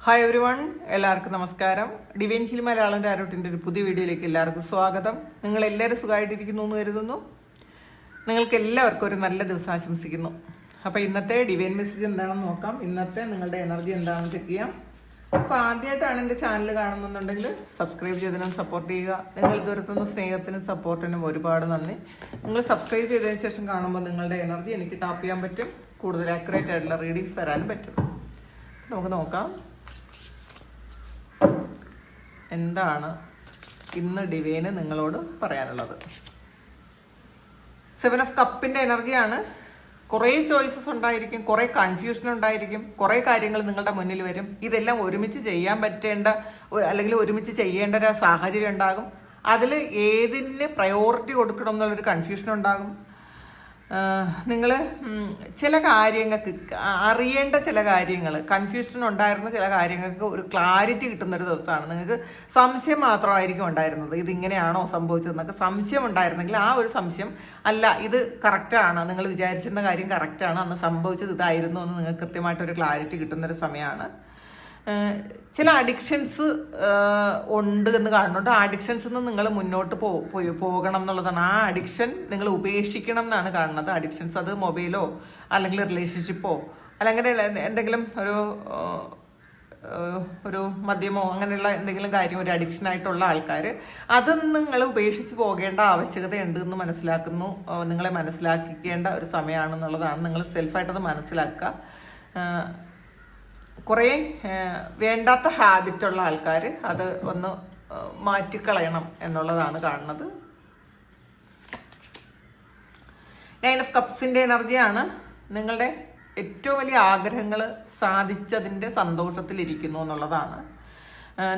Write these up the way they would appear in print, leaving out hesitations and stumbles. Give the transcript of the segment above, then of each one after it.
Hi every one, എല്ലാവർക്കും നമസ്കാരം. Divine hill Malayalam ടാരോട്ടിൻ്റെ ഒരു പുതിയ വീഡിയോയിലേക്ക് എല്ലാവർക്കും സ്വാഗതം. നിങ്ങൾ എല്ലാവരും സുഖമായിട്ടിരിക്കുന്നു എന്ന് കരുതുന്നു. നിങ്ങൾക്ക് എല്ലാവർക്കും ഒരു നല്ല ദിവസം ആശംസിക്കുന്നു. അപ്പോൾ ഇന്നത്തെ ഡിവൈൻ മെസ്സേജ് എന്താണെന്ന് നോക്കാം. ഇന്നത്തെ നിങ്ങളുടെ എനർജി എന്താണെന്ന് ചെക്ക് ചെയ്യാം. അപ്പോൾ ആദ്യമായിട്ടാണ് എൻ്റെ ചാനൽ കാണുന്നുണ്ടെങ്കിൽ സബ്സ്ക്രൈബ് ചെയ്തതിനും സപ്പോർട്ട് ചെയ്യുക. നിങ്ങൾ ഇതുവരെത്തുന്ന സ്നേഹത്തിനും സപ്പോർട്ടിനും ഒരുപാട് നന്ദി. നിങ്ങൾ സബ്സ്ക്രൈബ് ചെയ്തതിന് ശേഷം കാണുമ്പോൾ നിങ്ങളുടെ എനർജി എനിക്ക് ടാപ്പ് ചെയ്യാൻ പറ്റും, കൂടുതൽ ആക്യുറേറ്റ് ആയിട്ടുള്ള റീഡിങ്സ് തരാനും പറ്റും. നമുക്ക് നോക്കാം എന്താണ് ഇന്ന് ഡിവൈന് നിങ്ങളോട് പറയാനുള്ളത്. 7 ഓഫ് കപ്പിന്റെ എനർജിയാണ്. കുറേ ചോയ്സസ് ഉണ്ടായിരിക്കും, കുറേ കൺഫ്യൂഷൻ ഉണ്ടായിരിക്കും, കുറേ കാര്യങ്ങൾ നിങ്ങളുടെ മുന്നിൽ വരും. ഇതെല്ലാം ഒരുമിച്ച് ചെയ്യാൻ പറ്റേണ്ട അല്ലെങ്കിൽ ഒരുമിച്ച് ചെയ്യേണ്ട ഒരു സാഹചര്യം ഉണ്ടാകും. അതിൽ ഏതിന് പ്രയോറിറ്റി കൊടുക്കണം എന്നുള്ളൊരു കൺഫ്യൂഷൻ ഉണ്ടാകും. നിങ്ങൾ ചില കാര്യങ്ങൾക്ക് അറിയേണ്ട ചില കാര്യങ്ങൾ, കൺഫ്യൂഷൻ ഉണ്ടായിരുന്ന ചില കാര്യങ്ങൾക്ക് ഒരു ക്ലാരിറ്റി കിട്ടുന്നൊരു ദിവസമാണ്. നിങ്ങൾക്ക് സംശയം മാത്രമായിരിക്കും ഉണ്ടായിരുന്നത്, ഇതിങ്ങനെയാണോ സംഭവിച്ചതെന്നൊക്കെ സംശയം ഉണ്ടായിരുന്നെങ്കിൽ ആ ഒരു സംശയം അല്ല, ഇത് കറക്റ്റാണ്, നിങ്ങൾ വിചാരിച്ചിരുന്ന കാര്യം കറക്റ്റാണ്, അന്ന് സംഭവിച്ചത് ഇതായിരുന്നു എന്ന് നിങ്ങൾക്ക് കൃത്യമായിട്ടൊരു ക്ലാരിറ്റി കിട്ടുന്നൊരു സമയമാണ്. ചില അഡിക്ഷൻസ് ഉണ്ട് എന്ന് കാണുന്നുണ്ട്. ആ അഡിക്ഷൻസിൽ നിന്ന് നിങ്ങൾ മുന്നോട്ട് പോകണം എന്നുള്ളതാണ്. ആ അഡിക്ഷൻ നിങ്ങൾ ഉപേക്ഷിക്കണം എന്നാണ് കാണുന്നത്. അഡിക്ഷൻസ് അത് മൊബൈലോ അല്ലെങ്കിൽ റിലേഷൻഷിപ്പോ അല്ലെങ്കിൽ എന്തെങ്കിലും ഒരു മദ്യമോ അങ്ങനെയുള്ള എന്തെങ്കിലും കാര്യം ഒരു അഡിക്ഷൻ ആയിട്ടുള്ള ആൾക്കാർ അത് നിങ്ങൾ ഉപേക്ഷിച്ച് പോകേണ്ട ആവശ്യകതയുണ്ട് എന്ന് മനസ്സിലാക്കുന്നു. നിങ്ങളെ മനസ്സിലാക്കിക്കേണ്ട ഒരു സമയമാണെന്നുള്ളതാണ്. നിങ്ങൾ സെൽഫായിട്ടത് മനസ്സിലാക്കുക. കുറേ വേണ്ടാത്ത ഹാബിറ്റുള്ള ആൾക്കാർ അത് ഒന്ന് മാറ്റിക്കളയണം എന്നുള്ളതാണ് കാണുന്നത്. 9 ഓഫ് കപ്സിൻ്റെ എനർജിയാണ്. നിങ്ങളുടെ ഏറ്റവും വലിയ ആഗ്രഹങ്ങൾ സാധിച്ചതിൻ്റെ സന്തോഷത്തിലിരിക്കുന്നു എന്നുള്ളതാണ്.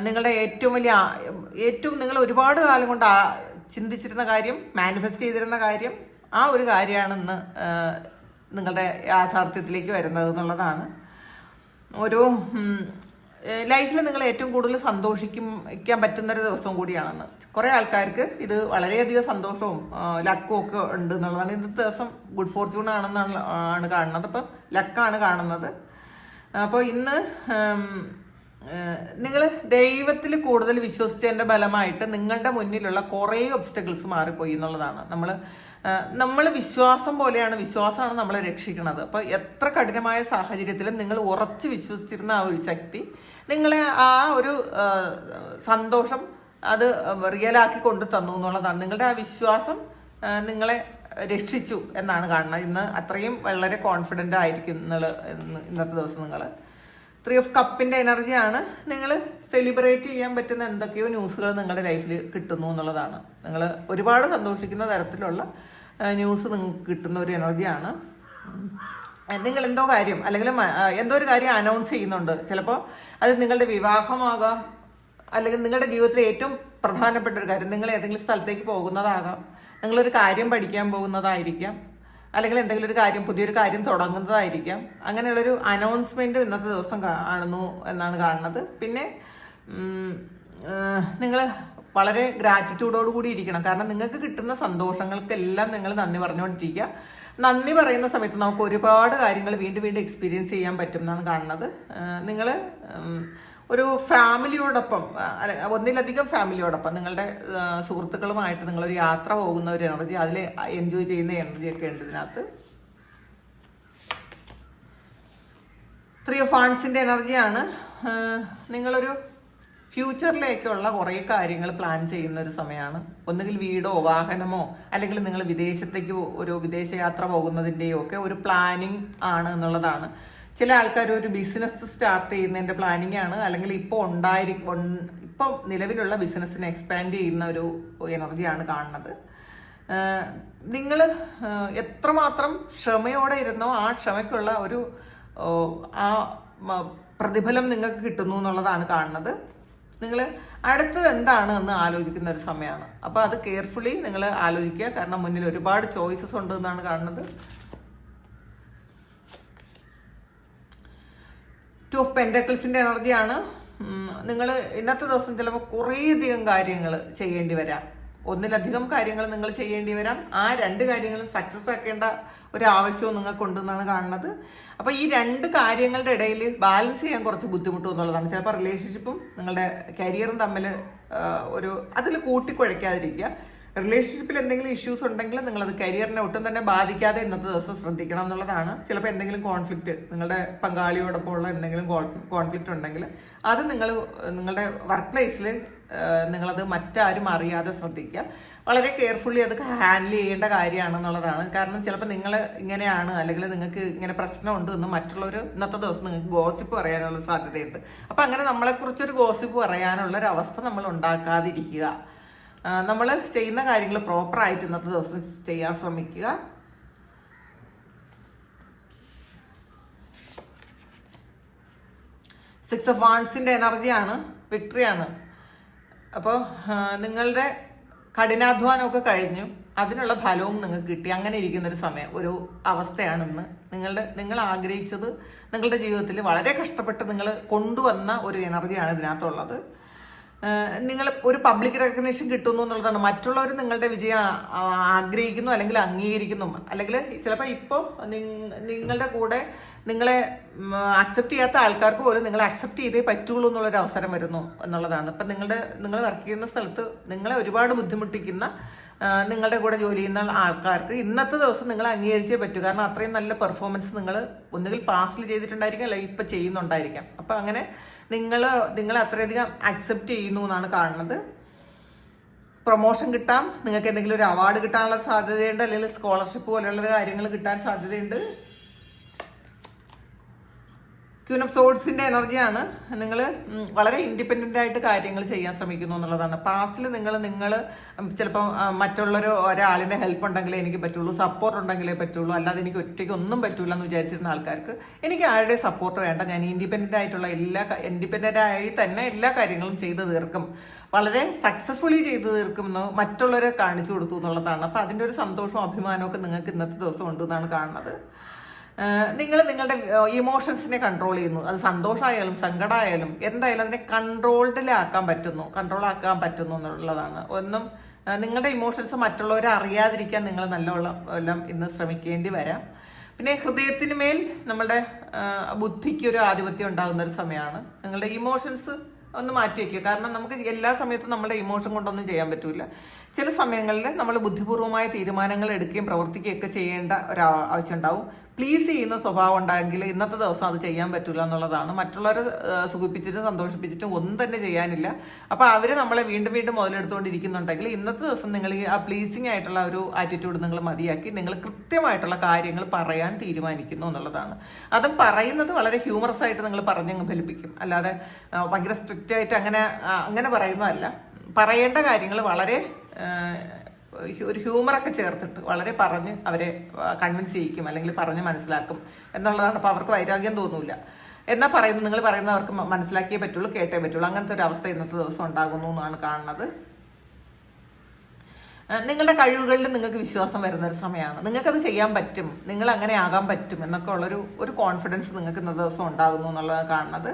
നിങ്ങളുടെ ഏറ്റവും നിങ്ങൾ ഒരുപാട് കാലം കൊണ്ട് ചിന്തിച്ചിരുന്ന കാര്യം, മാനിഫെസ്റ്റ് ചെയ്തിരുന്ന കാര്യം, ആ ഒരു കാര്യമാണ് ഇന്ന് നിങ്ങളുടെ യാഥാർത്ഥ്യത്തിലേക്ക് വരുന്നത് എന്നുള്ളതാണ്. ഒരു ലൈഫിൽ നിങ്ങൾ ഏറ്റവും കൂടുതൽ സന്തോഷിക്കാൻ പറ്റുന്നൊരു ദിവസം കൂടിയാണെന്ന്. കുറേ ആൾക്കാർക്ക് ഇത് വളരെയധികം സന്തോഷവും ലക്കും ഒക്കെ ഉണ്ട് എന്നുള്ളതാണ്. ഇന്നത്തെ ദിവസം ഗുഡ് ഫോർച്യൂൺ ആണ് കാണുന്നത്. അപ്പം ലക്കാണ് കാണുന്നത്. അപ്പോൾ ഇന്ന് നിങ്ങൾ ദൈവത്തിൽ കൂടുതൽ വിശ്വസിച്ചതിൻ്റെ ഫലമായിട്ട് നിങ്ങളുടെ മുന്നിലുള്ള കുറേ ഒബ്സ്റ്റക്കിൾസ് മാറിപ്പോയി എന്നുള്ളതാണ്. നമ്മൾ വിശ്വാസം പോലെയാണ്, വിശ്വാസമാണ് നമ്മളെ രക്ഷിക്കുന്നത്. അപ്പോൾ എത്ര കഠിനമായ സാഹചര്യത്തിലും നിങ്ങൾ ഉറച്ച് വിശ്വസിച്ചിരുന്ന ആ ഒരു ശക്തി നിങ്ങളെ ആ ഒരു സന്തോഷം അത് റിയലാക്കി കൊണ്ടു തന്നു എന്നുള്ളതാണ്. നിങ്ങളുടെ ആ വിശ്വാസം നിങ്ങളെ രക്ഷിച്ചു എന്നാണ് കാണുന്നത്. ഇന്ന് അത്രയും വളരെ കോൺഫിഡൻ്റ് ആയിരിക്കും ഇന്നത്തെ ദിവസം. നിങ്ങൾ 3 ഓഫ് കപ്പിൻ്റെ എനർജിയാണ്. നിങ്ങൾ സെലിബ്രേറ്റ് ചെയ്യാൻ പറ്റുന്ന എന്തൊക്കെയോ ന്യൂസുകൾ നിങ്ങളുടെ ലൈഫിൽ കിട്ടുന്നു എന്നുള്ളതാണ്. നിങ്ങൾ ഒരുപാട് സന്തോഷിക്കുന്ന തരത്തിലുള്ള ന്യൂസ് നിങ്ങൾക്ക് കിട്ടുന്ന ഒരു എനർജിയാണ്. നിങ്ങൾ എന്തോ കാര്യം അല്ലെങ്കിൽ എന്തോ ഒരു കാര്യം അനൗൺസ് ചെയ്യുന്നുണ്ട്. ചിലപ്പോൾ അത് നിങ്ങളുടെ വിവാഹമാകാം, അല്ലെങ്കിൽ നിങ്ങളുടെ ജീവിതത്തിലെ ഏറ്റവും പ്രധാനപ്പെട്ട ഒരു കാര്യം, നിങ്ങൾ ഏതെങ്കിലും സ്ഥലത്തേക്ക് പോകുന്നതാകാം, നിങ്ങളൊരു കാര്യം പഠിക്കാൻ പോകുന്നതായിരിക്കാം, അല്ലെങ്കിൽ എന്തെങ്കിലും ഒരു കാര്യം, പുതിയൊരു കാര്യം തുടങ്ങുന്നതായിരിക്കാം. അങ്ങനെയുള്ളൊരു അനൗൺസ്മെന്റ് ഇന്നത്തെ ദിവസം കാണുന്നു എന്നാണ് കാണുന്നത്. പിന്നെ നിങ്ങൾ വളരെ ഗ്രാറ്റിറ്റ്യൂഡോട് കൂടി ഇരിക്കണം. കാരണം നിങ്ങൾക്ക് കിട്ടുന്ന സന്തോഷങ്ങൾക്കെല്ലാം നിങ്ങൾ നന്ദി പറഞ്ഞുകൊണ്ടിരിക്കുക. നന്ദി പറയുന്ന സമയത്ത് നമുക്ക് ഒരുപാട് കാര്യങ്ങൾ വീണ്ടും വീണ്ടും എക്സ്പീരിയൻസ് ചെയ്യാൻ പറ്റും എന്നാണ് കാണുന്നത്. നിങ്ങൾ ഒരു ഫാമിലിയോടൊപ്പം, ഒന്നിലധികം ഫാമിലിയോടൊപ്പം, നിങ്ങളുടെ സുഹൃത്തുക്കളുമായിട്ട് നിങ്ങളൊരു യാത്ര പോകുന്ന ഒരു എനർജി, അതിൽ എൻജോയ് ചെയ്യുന്ന എനർജിയൊക്കെ ഉണ്ട് ഇതിനകത്ത്. 3 ഓഫ് വാണ്ട്സിൻ്റെ എനർജിയാണ്. നിങ്ങളൊരു ഫ്യൂച്ചറിലേക്കുള്ള കുറേ കാര്യങ്ങൾ പ്ലാൻ ചെയ്യുന്ന ഒരു സമയമാണ്. ഒന്നുകിൽ വീടോ വാഹനമോ അല്ലെങ്കിൽ നിങ്ങൾ വിദേശത്തേക്ക് ഒരു വിദേശയാത്ര പോകുന്നതിൻ്റെയോ ഒക്കെ ഒരു പ്ലാനിങ് ആണ് എന്നുള്ളതാണ്. ചില ആൾക്കാർ ഒരു ബിസിനസ് സ്റ്റാർട്ട് ചെയ്യുന്നതിൻ്റെ പ്ലാനിങ് ആണ്, അല്ലെങ്കിൽ ഇപ്പം നിലവിലുള്ള ബിസിനസ്സിനെ എക്സ്പാൻഡ് ചെയ്യുന്ന ഒരു എനർജിയാണ് കാണുന്നത്. നിങ്ങൾ എത്രമാത്രം ക്ഷമയോടെ ഇരുന്നോ ആ ക്ഷമയ്ക്കുള്ള ഒരു പ്രതിഫലം നിങ്ങൾക്ക് കിട്ടുന്നു എന്നുള്ളതാണ് കാണുന്നത്. നിങ്ങൾ അടുത്തത് എന്താണ് എന്ന് ആലോചിക്കുന്ന ഒരു സമയമാണ്. അപ്പോൾ അത് കെയർഫുള്ളി നിങ്ങൾ ആലോചിക്കുക. കാരണം മുന്നിൽ ഒരുപാട് ചോയ്സസ് ഉണ്ട് എന്നാണ് കാണുന്നത്. 2 ഓഫ് പെൻറ്റക്കിൾസിൻ്റെ എനർജിയാണ്. നിങ്ങൾ ഇന്നത്തെ ദിവസം ചിലപ്പോൾ കുറേയധികം കാര്യങ്ങൾ ചെയ്യേണ്ടി വരാം. ഒന്നിലധികം കാര്യങ്ങൾ നിങ്ങൾ ചെയ്യേണ്ടി വരാം. ആ 2 കാര്യങ്ങളും സക്സസ് ആക്കേണ്ട ഒരു ആവശ്യവും നിങ്ങൾക്കുണ്ടെന്നാണ് കാണുന്നത്. അപ്പൊ ഈ 2 കാര്യങ്ങളുടെ ഇടയിൽ ബാലൻസ് ചെയ്യാൻ കുറച്ച് ബുദ്ധിമുട്ടും എന്നുള്ളതാണ്. ചിലപ്പോൾ റിലേഷൻഷിപ്പും നിങ്ങളുടെ കരിയറും തമ്മിൽ അതിൽ കൂട്ടിക്കുഴയ്ക്കാതിരിക്കുക. റിലേഷൻഷിപ്പിൽ എന്തെങ്കിലും ഇഷ്യൂസ് ഉണ്ടെങ്കിൽ നിങ്ങളത് കരിയറിനെ ഒട്ടും തന്നെ ബാധിക്കാതെ ഇന്നത്തെ ദിവസം ശ്രദ്ധിക്കണം എന്നുള്ളതാണ്. ചിലപ്പോൾ എന്തെങ്കിലും കോൺഫ്ലിക്റ്റ്, നിങ്ങളുടെ പങ്കാളിയോടൊപ്പം ഉള്ള എന്തെങ്കിലും കോൺഫ്ലിക്റ്റ് ഉണ്ടെങ്കിൽ അത് നിങ്ങളുടെ വർക്ക് പ്ലേസിൽ നിങ്ങളത് മറ്റാരും അറിയാതെ ശ്രദ്ധിക്കുക. വളരെ കെയർഫുള്ളി അത് ഹാൻഡിൽ ചെയ്യേണ്ട കാര്യമാണെന്നുള്ളതാണ്. കാരണം ചിലപ്പോൾ നിങ്ങൾ ഇങ്ങനെയാണ്, അല്ലെങ്കിൽ നിങ്ങൾക്ക് ഇങ്ങനെ പ്രശ്നമുണ്ട് എന്ന് മറ്റുള്ളവർ ഇന്നത്തെ ദിവസം നിങ്ങൾക്ക് ഗോസിപ്പ് പറയാനുള്ള സാധ്യതയുണ്ട്. അപ്പം അങ്ങനെ നമ്മളെക്കുറിച്ചൊരു ഗോസിപ്പ് പറയാനുള്ള ഒരു അവസ്ഥ നമ്മൾ ഉണ്ടാക്കാതിരിക്കുക. നമ്മൾ ചെയ്യുന്ന കാര്യങ്ങൾ പ്രോപ്പറായിട്ട് ഇന്നത്തെ ദിവസം ചെയ്യാൻ ശ്രമിക്കുക. സിക്സ് ഓഫ് വാൻസിന്റെ എനർജിയാണ്, വിക്ടറിയാണ്. അപ്പോൾ നിങ്ങളുടെ കഠിനാധ്വാനമൊക്കെ കഴിഞ്ഞു, അതിനുള്ള ഫലവും നിങ്ങൾക്ക് കിട്ടി. അങ്ങനെ ഇരിക്കുന്നൊരു സമയം, ഒരു അവസ്ഥയാണ് ഇന്ന്. നിങ്ങൾ ആഗ്രഹിച്ചത് നിങ്ങളുടെ ജീവിതത്തിൽ വളരെ കഷ്ടപ്പെട്ട് നിങ്ങൾ കൊണ്ടുവന്ന ഒരു എനർജിയാണ് ഇതിനകത്തുള്ളത്. നിങ്ങൾ ഒരു പബ്ലിക് റെക്കഗ്നേഷൻ കിട്ടുന്നു എന്നുള്ളതാണ്. മറ്റുള്ളവർ നിങ്ങളുടെ വിജയം ആഗ്രഹിക്കുന്നു, അല്ലെങ്കിൽ അംഗീകരിക്കുന്നു, അല്ലെങ്കിൽ ചിലപ്പോൾ ഇപ്പോൾ നിങ്ങളുടെ കൂടെ നിങ്ങളെ അക്സെപ്റ്റ് ചെയ്യാത്ത ആൾക്കാർക്ക് പോലും നിങ്ങളെ അക്സെപ്റ്റ് ചെയ്തേ പറ്റുള്ളൂ എന്നുള്ളൊരു അവസരം വരുന്നു എന്നുള്ളതാണ്. ഇപ്പം നിങ്ങൾ വർക്ക് ചെയ്യുന്ന സ്ഥലത്ത് നിങ്ങളെ ഒരുപാട് ബുദ്ധിമുട്ടിക്കുന്ന, നിങ്ങളുടെ കൂടെ ജോലി ചെയ്യുന്ന ആൾക്കാർക്ക് ഇന്നത്തെ ദിവസം നിങ്ങൾ അംഗീകരിച്ചേ പറ്റൂ. കാരണം അത്രയും നല്ല പെർഫോമൻസ് നിങ്ങൾ ഒന്നുകിൽ പാസ്റ്റിൽ ചെയ്തിട്ടുണ്ടായിരിക്കാം, അല്ലെങ്കിൽ ഇപ്പം ചെയ്യുന്നുണ്ടായിരിക്കാം. അപ്പം അങ്ങനെ നിങ്ങൾ അത്രയധികം അക്സെപ്റ്റ് ചെയ്യുന്നു എന്നാണ് കാണുന്നത്. പ്രൊമോഷൻ കിട്ടാം, നിങ്ങൾക്ക് എന്തെങ്കിലും ഒരു അവാർഡ് കിട്ടാനുള്ള സാധ്യതയുണ്ട്, അല്ലെങ്കിൽ സ്കോളർഷിപ്പ് പോലെയുള്ള കാര്യങ്ങൾ കിട്ടാൻ സാധ്യതയുണ്ട്. ക്വീൻ ഓഫ് സോർഡ്സിന്റെ എനർജിയാണ്. നിങ്ങൾ വളരെ ഇൻഡിപെൻഡന്റ് ആയിട്ട് കാര്യങ്ങൾ ചെയ്യാൻ ശ്രമിക്കുന്നു എന്നുള്ളതാണ്. പാസ്റ്റിൽ നിങ്ങൾ ചിലപ്പോൾ ഒരാളിന്റെ ഹെൽപ്പ് ഉണ്ടെങ്കിലേ എനിക്ക് പറ്റുള്ളൂ, സപ്പോർട്ട് ഉണ്ടെങ്കിലേ പറ്റുള്ളൂ, അല്ലാതെ എനിക്ക് ഒറ്റയ്ക്ക് ഒന്നും പറ്റൂല എന്ന് വിചാരിച്ചിരുന്ന ആൾക്കാർക്ക് എനിക്ക് ആരുടെ സപ്പോർട്ട് വേണ്ട, ഞാൻ ഇൻഡിപെൻഡന്റ് ആയി തന്നെ എല്ലാ കാര്യങ്ങളും ചെയ്തു തീർക്കും, വളരെ സക്സസ്ഫുള്ളി ചെയ്തു തീർക്കും എന്ന് മറ്റുള്ളവരെ കാണിച്ചു കൊടുത്തു എന്നുള്ളതാണ്. അപ്പൊ അതിന്റെ ഒരു സന്തോഷവും അഭിമാനവും ഒക്കെ നിങ്ങൾക്ക് ഇന്നത്തെ ദിവസം ഉണ്ടെന്നാണ് കാണുന്നത്. നിങ്ങളുടെ ഇമോഷൻസിനെ കൺട്രോൾ ചെയ്യുന്നു. അത് സന്തോഷമായാലും സങ്കടമായാലും എന്തായാലും അതിനെ കൺട്രോൾ ആക്കാൻ പറ്റുന്നു എന്നുള്ളതാണ്. നിങ്ങളുടെ ഇമോഷൻസ് മറ്റുള്ളവരെ അറിയാതിരിക്കാൻ നിങ്ങൾ നല്ലോണം ഇന്ന് ശ്രമിക്കേണ്ടി വരാം. പിന്നെ ഹൃദയത്തിന് മേൽ നമ്മളുടെ ബുദ്ധിക്ക് ഒരു ആധിപത്യം ഉണ്ടാകുന്ന ഒരു സമയമാണ്. നിങ്ങളുടെ ഇമോഷൻസ് ഒന്ന് മാറ്റി വയ്ക്കുക. കാരണം നമുക്ക് എല്ലാ സമയത്തും നമ്മുടെ ഇമോഷൻ കൊണ്ടൊന്നും ചെയ്യാൻ പറ്റില്ല. ചില സമയങ്ങളിൽ നമ്മൾ ബുദ്ധിപൂർവമായ തീരുമാനങ്ങൾ എടുക്കുകയും പ്രവർത്തിക്കുകയൊക്കെ ചെയ്യേണ്ട ഒരു ആവശ്യം ഉണ്ടാവും. പ്ലീസ് ചെയ്യുന്ന സ്വഭാവം ഉണ്ടെങ്കിൽ ഇന്നത്തെ ദിവസം അത് ചെയ്യാൻ പറ്റില്ല എന്നുള്ളതാണ്. മറ്റുള്ളവരെ സുഖിപ്പിച്ചിട്ടും സന്തോഷിപ്പിച്ചിട്ടും ഒന്നും തന്നെ ചെയ്യാനില്ല. അപ്പോൾ അവർ നമ്മളെ വീണ്ടും വീണ്ടും മുതലെടുത്തുകൊണ്ടിരിക്കുന്നുണ്ടെങ്കിൽ ഇന്നത്തെ ദിവസം നിങ്ങൾ ആ പ്ലീസിങ് ആയിട്ടുള്ള ഒരു ആറ്റിറ്റ്യൂഡ് നിങ്ങൾ മതിയാക്കി നിങ്ങൾ കൃത്യമായിട്ടുള്ള കാര്യങ്ങൾ പറയാൻ തീരുമാനിക്കുന്നു എന്നുള്ളതാണ്. അതും പറയുന്നത് വളരെ ഹ്യൂമറസ് ആയിട്ട് നിങ്ങൾ പറഞ്ഞങ്ങ് ഫലിപ്പിക്കും, അല്ലാതെ ഭയങ്കര സ്ട്രിക്റ്റ് ആയിട്ട് അങ്ങനെ പറയുന്നതല്ല. പറയേണ്ട കാര്യങ്ങൾ വളരെ ഒരു ഹ്യൂമറൊക്കെ ചേർത്തിട്ട് വളരെ പറഞ്ഞ് അവരെ കൺവിൻസ് ചെയ്യിക്കും, അല്ലെങ്കിൽ പറഞ്ഞ് മനസ്സിലാക്കും എന്നുള്ളതാണ്. അപ്പോൾ അവർക്ക് വൈരാഗ്യം തോന്നൂല. എന്നാൽ നിങ്ങൾ പറയുന്നത് അവർക്ക് മനസ്സിലാക്കിയേ പറ്റുള്ളൂ, കേട്ടേ പറ്റുള്ളൂ. അങ്ങനത്തെ ഒരു അവസ്ഥ ഇന്നത്തെ ദിവസം ഉണ്ടാകുന്നു എന്നാണ് കാണുന്നത്. നിങ്ങളുടെ കഴിവുകളിൽ നിങ്ങൾക്ക് വിശ്വാസം വരുന്ന ഒരു സമയമാണ്. നിങ്ങൾക്കത് ചെയ്യാൻ പറ്റും, നിങ്ങൾ അങ്ങനെ ആകാൻ പറ്റും എന്നൊക്കെ ഉള്ളൊരു കോൺഫിഡൻസ് നിങ്ങൾക്ക് ഇന്നത്തെ ദിവസം ഉണ്ടാകുന്നു എന്നുള്ളതാണ് കാണുന്നത്.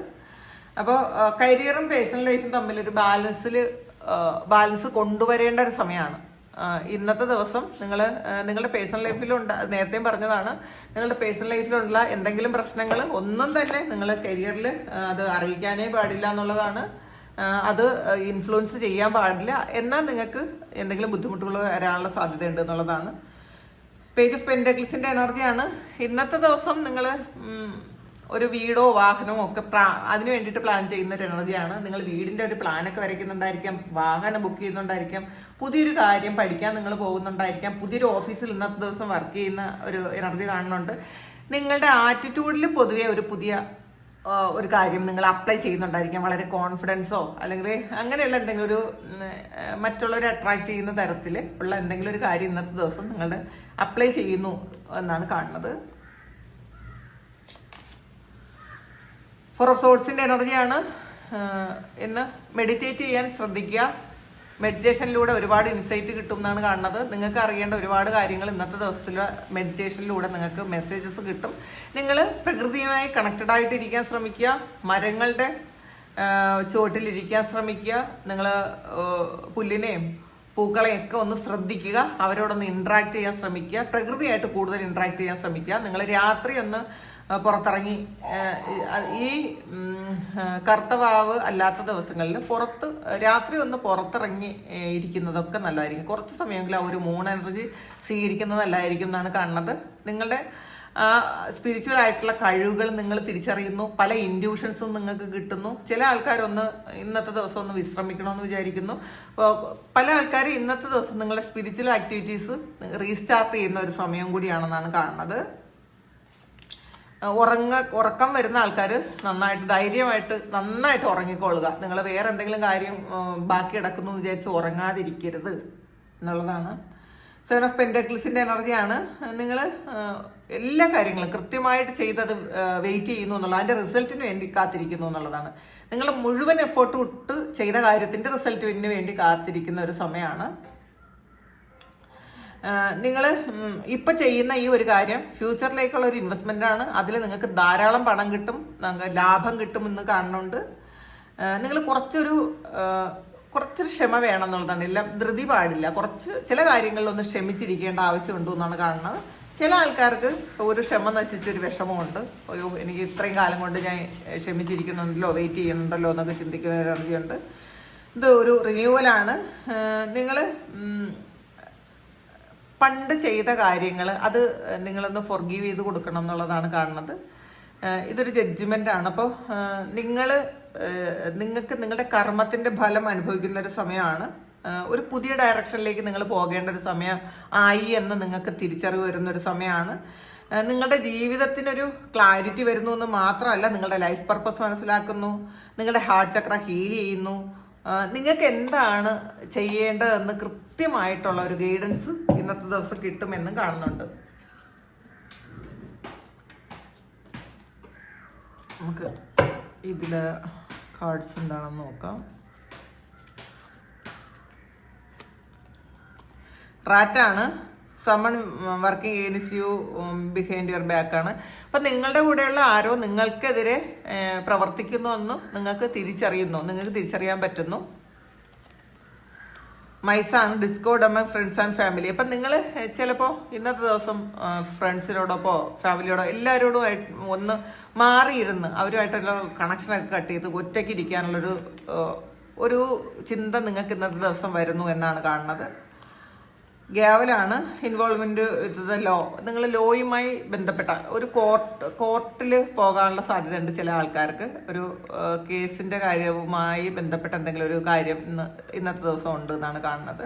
അപ്പോൾ കരിയറും പേഴ്സണൽ ലൈഫും തമ്മിലൊരു ബാലൻസ് കൊണ്ടുവരേണ്ട ഒരു സമയമാണ് ഇന്നത്തെ ദിവസം. നിങ്ങളുടെ പേഴ്സണൽ ലൈഫിലുണ്ട്, നേരത്തെയും പറഞ്ഞതാണ്, നിങ്ങളുടെ പേഴ്സണൽ ലൈഫിലുള്ള എന്തെങ്കിലും പ്രശ്നങ്ങൾ ഒന്നും തന്നെ നിങ്ങൾ കരിയറിൽ അത് അറിയിക്കാനേ പാടില്ല എന്നുള്ളതാണ്. അത് ഇൻഫ്ലുവൻസ് ചെയ്യാൻ പാടില്ല. എന്നാൽ നിങ്ങൾക്ക് എന്തെങ്കിലും ബുദ്ധിമുട്ടുകൾ വരാനുള്ള സാധ്യതയുണ്ട് എന്നുള്ളതാണ്. പേജ് ഓഫ് പെന്റക്കിൾസിന്റെ എനർജിയാണ്. ഇന്നത്തെ ദിവസം നിങ്ങൾ ഒരു വീടോ വാഹനമോ ഒക്കെ അതിന് വേണ്ടിയിട്ട് പ്ലാൻ ചെയ്യുന്ന ഒരു എനർജിയാണ്. നിങ്ങൾ വീടിന്റെ ഒരു പ്ലാനൊക്കെ വരയ്ക്കുന്നുണ്ടായിരിക്കാം, വാഹനം ബുക്ക് ചെയ്യുന്നുണ്ടായിരിക്കാം, പുതിയൊരു കാര്യം പഠിക്കാൻ നിങ്ങൾ പോകുന്നുണ്ടായിരിക്കാം, പുതിയൊരു ഓഫീസിൽ ഇന്നത്തെ ദിവസം വർക്ക് ചെയ്യുന്ന ഒരു എനർജി കാണുന്നുണ്ട്. നിങ്ങളുടെ ആറ്റിറ്റ്യൂഡിൽ പൊതുവെ ഒരു പുതിയ ഒരു കാര്യം നിങ്ങൾ അപ്ലൈ ചെയ്യുന്നുണ്ടായിരിക്കാം, വളരെ കോൺഫിഡൻസോ അല്ലെങ്കിൽ അങ്ങനെയുള്ള എന്തെങ്കിലും ഒരു മറ്റുള്ളവരെ അട്രാക്ട് ചെയ്യുന്ന തരത്തിൽ ഉള്ള എന്തെങ്കിലും ഒരു കാര്യം ഇന്നത്തെ ദിവസം നിങ്ങൾ അപ്ലൈ ചെയ്യുന്നു എന്നാണ് കാണുന്നത്. ഫോർ ഓഫ് സോർട്സിന്റെ എനർജിയാണ്. ഇന്ന് മെഡിറ്റേറ്റ് ചെയ്യാൻ ശ്രദ്ധിക്കുക. മെഡിറ്റേഷനിലൂടെ ഒരുപാട് ഇൻസൈറ്റ് കിട്ടും എന്നാണ് കാണുന്നത്. നിങ്ങൾക്ക് അറിയേണ്ട ഒരുപാട് കാര്യങ്ങൾ ഇന്നത്തെ ദിവസത്തിലെ മെഡിറ്റേഷനിലൂടെ നിങ്ങൾക്ക് മെസ്സേജസ് കിട്ടും. നിങ്ങൾ പ്രകൃതിയുമായി കണക്റ്റഡ് ആയിട്ട് ഇരിക്കാൻ ശ്രമിക്കുക. മരങ്ങളുടെ ചുവട്ടിലിരിക്കാൻ ശ്രമിക്കുക. നിങ്ങൾ പുല്ലിനെയും പൂക്കളെയൊക്കെ ഒന്ന് ശ്രദ്ധിക്കുക, അവരോടൊന്ന് ഇൻട്രാക്ട് ചെയ്യാൻ ശ്രമിക്കുക, പ്രകൃതിയായിട്ട് കൂടുതൽ ഇൻട്രാക്ട് ചെയ്യാൻ ശ്രമിക്കുക. നിങ്ങൾ രാത്രി ഒന്ന് പുറത്തിറങ്ങി ഈ കർത്തവാവ് അല്ലാത്ത ദിവസങ്ങളിൽ രാത്രി ഒന്ന് പുറത്തിറങ്ങി ഇരിക്കുന്നതൊക്കെ നല്ലതായിരിക്കും. കുറച്ച് സമയമെങ്കിലും ആ ഒരു മൂൺ എനർജി സ്വീകരിക്കുന്നത് നല്ലതായിരിക്കും എന്നാണ് കാണുന്നത്. നിങ്ങളുടെ സ്പിരിച്വൽ ആയിട്ടുള്ള കഴിവുകൾ നിങ്ങൾ തിരിച്ചറിയുന്നു, പല ഇൻഡ്യൂഷൻസും നിങ്ങൾക്ക് കിട്ടുന്നു. ചില ആൾക്കാരൊന്ന് ഇന്നത്തെ ദിവസം ഒന്ന് വിശ്രമിക്കണമെന്ന് വിചാരിക്കുന്നു. പല ആൾക്കാരും ഇന്നത്തെ ദിവസം നിങ്ങളുടെ സ്പിരിച്വൽ ആക്ടിവിറ്റീസ് റീസ്റ്റാർട്ട് ചെയ്യുന്ന ഒരു സമയം കൂടിയാണെന്നാണ് കാണുന്നത്. ഉറക്കം വരുന്ന ആൾക്കാർ ധൈര്യമായിട്ട് നന്നായിട്ട് ഉറങ്ങിക്കൊള്ളുക. നിങ്ങൾ വേറെ എന്തെങ്കിലും കാര്യം ബാക്കി കിടക്കുന്നു എന്ന് വിചാരിച്ച് ഉറങ്ങാതിരിക്കരുത് എന്നുള്ളതാണ്. 7 ഓഫ് പെന്റക്കിൾസിന്റെ എനർജിയാണ്. നിങ്ങൾ എല്ലാ കാര്യങ്ങളും കൃത്യമായിട്ട് ചെയ്തത് വെയിറ്റ് ചെയ്യുന്നു എന്നുള്ളത്, അതിന്റെ റിസൾട്ടിന് വേണ്ടി കാത്തിരിക്കുന്നു എന്നുള്ളതാണ്. നിങ്ങൾ മുഴുവൻ എഫേർട്ട് ഇട്ട് ചെയ്ത കാര്യത്തിന്റെ റിസൾട്ടിന് വേണ്ടി കാത്തിരിക്കുന്ന ഒരു സമയമാണ്. നിങ്ങൾ ഇപ്പൊ ചെയ്യുന്ന ഈ ഒരു കാര്യം ഫ്യൂച്ചറിലേക്കുള്ള ഒരു ഇൻവെസ്റ്റ്മെന്റ് ആണ്. അതിൽ നിങ്ങൾക്ക് ധാരാളം പണം കിട്ടും, ലാഭം കിട്ടുമെന്ന് കാണുന്നുണ്ട്. നിങ്ങൾ കുറച്ചൊരു ക്ഷമ വേണം എന്നുള്ളതാണ്. എല്ലാം ധൃതി പാടില്ല. ചില കാര്യങ്ങളിലൊന്ന് ക്ഷമിച്ചിരിക്കേണ്ട ആവശ്യമുണ്ട് എന്നാണ് കാണുന്നത്. ചില ആൾക്കാർക്ക് ഒരു ക്ഷമ നശിച്ചൊരു വിഷമമുണ്ട്. അയ്യോ, എനിക്ക് ഇത്രയും കാലം കൊണ്ട് ഞാൻ ക്ഷമിച്ചിരിക്കുന്നുണ്ടല്ലോ, വെയിറ്റ് ചെയ്യുന്നുണ്ടല്ലോ എന്നൊക്കെ ചിന്തിക്കുന്ന ഒരു എനർജിയുണ്ട്. ഇത് ഒരു റിന്യൂവലാണ്. നിങ്ങൾ പണ്ട് ചെയ്ത കാര്യങ്ങൾ അത് നിങ്ങളൊന്ന് ഫോർഗീവ് ചെയ്ത് കൊടുക്കണം എന്നുള്ളതാണ് കാണുന്നത്. ഇതൊരു ജഡ്ജ്മെന്റ് ആണ്. അപ്പോൾ നിങ്ങൾക്ക് നിങ്ങളുടെ കർമ്മത്തിന്റെ ഫലം അനുഭവിക്കുന്ന ഒരു സമയമാണ്. ഒരു പുതിയ ഡയറക്ഷനിലേക്ക് നിങ്ങൾ പോകേണ്ട ഒരു സമയം ആയി എന്ന് നിങ്ങൾക്ക് തിരിച്ചറിവ് വരുന്ന ഒരു സമയമാണ്. നിങ്ങളുടെ ജീവിതത്തിനൊരു ക്ലാരിറ്റി വരുന്നു എന്ന് മാത്രമല്ല, നിങ്ങളുടെ ലൈഫ് പർപ്പസ് മനസ്സിലാക്കുന്നു, നിങ്ങളുടെ ഹാർട്ട് ചക്ര ഹീൽ ചെയ്യുന്നു. നിങ്ങൾക്ക് എന്താണ് ചെയ്യേണ്ടതെന്ന് കൃത്യമായിട്ടുള്ള ഒരു ഗൈഡൻസ് ഇന്നത്തെ ദിവസം കിട്ടുമെന്ന് കാണുന്നുണ്ട്. നമുക്ക് ഇതില് കാർഡ്സ് എന്താണെന്ന് നോക്കാം. റാറ്റാണ്. Someone working against you behind your back ആണ്. അപ്പൊ നിങ്ങളുടെ കൂടെയുള്ള ആരോ നിങ്ങൾക്കെതിരെ പ്രവർത്തിക്കുന്നു എന്ന് നിങ്ങൾക്ക് തിരിച്ചറിയാൻ പറ്റുന്നു. മൈസാണ് discord among friends and family. അപ്പം നിങ്ങൾ ചിലപ്പോൾ ഇന്നത്തെ ദിവസം ഫ്രണ്ട്സിനോടൊപ്പോ ഫാമിലിയോടോ എല്ലാവരോടും ഒന്ന് മാറിയിരുന്ന് അവരുമായിട്ടുള്ള കണക്ഷനൊക്കെ കട്ട് ചെയ്ത് ഒറ്റയ്ക്ക് ഇരിക്കാനുള്ളൊരു ചിന്ത നിങ്ങൾക്ക് ഇന്നത്തെ ദിവസം വരുന്നു എന്നാണ് കാണുന്നത്. ഗ്യാവലാണ്. ഇൻവോൾവ്മെന്റ് വിത്ത് ലോ. നിങ്ങൾ ലോയുമായി ബന്ധപ്പെട്ട ഒരു കോർട്ടിൽ പോകാനുള്ള സാധ്യതയുണ്ട് ചില ആൾക്കാർക്ക്. ഒരു കേസിന്റെ കാര്യവുമായി ബന്ധപ്പെട്ട എന്തെങ്കിലും ഒരു കാര്യം ഇന്നത്തെ ദിവസം ഉണ്ട് എന്നാണ് കാണുന്നത്.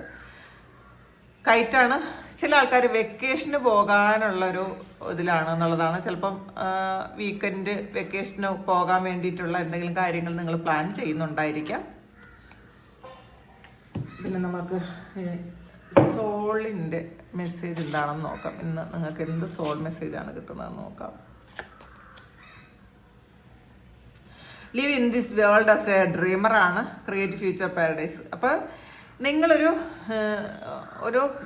കൈറ്റാണ്. ചില ആൾക്കാർ വെക്കേഷന് പോകാനുള്ളൊരു ഇതിലാണ് എന്നുള്ളതാണ്. ചിലപ്പം വീക്കെൻഡ് വെക്കേഷന് പോകാൻ വേണ്ടിയിട്ടുള്ള എന്തെങ്കിലും കാര്യങ്ങൾ നിങ്ങൾ പ്ലാൻ ചെയ്യുന്നുണ്ടായിരിക്കാം. പിന്നെ നമുക്ക് സോളിന്റെ മെസ്സേജ് എന്താണെന്ന് നോക്കാം. ഇന്ന് നിങ്ങൾക്ക് എന്ത് സോൾ മെസ്സേജ് ആണ് കിട്ടുന്നതെന്ന് നോക്കാം. Live in this world as a dreamer ആണ്. Create future paradise. അപ്പൊ നിങ്ങളൊരു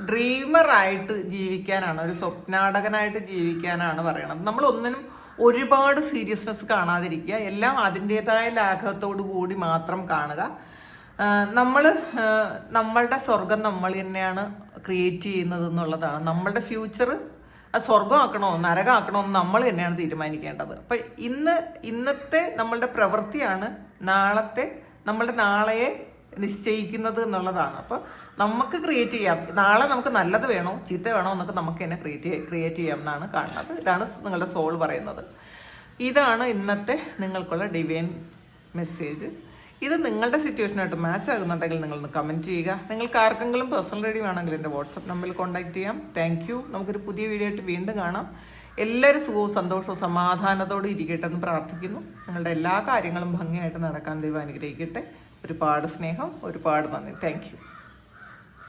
ഡ്രീമറായിട്ട് ജീവിക്കാനാണ്, ഒരു സ്വപ്നാടകനായിട്ട് ജീവിക്കാനാണ് പറയണത്. നമ്മൾ ഒന്നിനും ഒരുപാട് സീരിയസ്നെസ് കാണാതിരിക്കുക. എല്ലാം അതിൻ്റെതായ ലാഘവത്തോടു കൂടി മാത്രം കാണുക. നമ്മളുടെ സ്വർഗം നമ്മൾ തന്നെയാണ് ക്രിയേറ്റ് ചെയ്യുന്നത് എന്നുള്ളതാണ്. നമ്മളുടെ ഫ്യൂച്ചർ സ്വർഗമാക്കണോ നരകമാക്കണോ എന്ന് നമ്മൾ തന്നെയാണ് തീരുമാനിക്കേണ്ടത്. അപ്പൊ ഇന്നത്തെ നമ്മളുടെ പ്രവൃത്തിയാണ് നമ്മളുടെ നാളെയെ നിശ്ചയിക്കുന്നത് എന്നുള്ളതാണ്. അപ്പൊ നമുക്ക് ക്രിയേറ്റ് ചെയ്യാം. നാളെ നമുക്ക് നല്ലത് വേണോ ചീത്ത വേണോ എന്നൊക്കെ നമുക്ക് തന്നെ ക്രിയേറ്റ് ചെയ്യാം എന്നാണ് കാണുന്നത്. ഇതാണ് നിങ്ങളുടെ സോൾ പറയുന്നത്. ഇതാണ് ഇന്നത്തെ നിങ്ങൾക്കുള്ള ഡിവൈൻ മെസ്സേജ്. ഇത് നിങ്ങളുടെ സിറ്റുവേഷനായിട്ട് മാച്ച് ആകുന്നുണ്ടെങ്കിൽ നിങ്ങളൊന്ന് കമൻറ്റ് ചെയ്യുക. നിങ്ങൾക്ക് ആർക്കെങ്കിലും പേഴ്സണൽ റീഡിംഗ് വേണമെങ്കിൽ എൻ്റെ വാട്സപ്പ് നമ്പറിൽ കോൺടാക്ട് ചെയ്യാം. Thank you. നമുക്കൊരു പുതിയ വീഡിയോ ആയിട്ട് വീണ്ടും കാണാം. എല്ലാവരും സുഖവും സന്തോഷവും സമാധാനത്തോടെ ഇരിക്കട്ടെ എന്ന് പ്രാർത്ഥിക്കുന്നു. നിങ്ങളുടെ എല്ലാ കാര്യങ്ങളും ഭംഗിയായിട്ട് നടക്കാൻ ദൈവം അനുഗ്രഹിക്കട്ടെ. ഒരുപാട് സ്നേഹം, ഒരുപാട് നന്ദി. Thank you.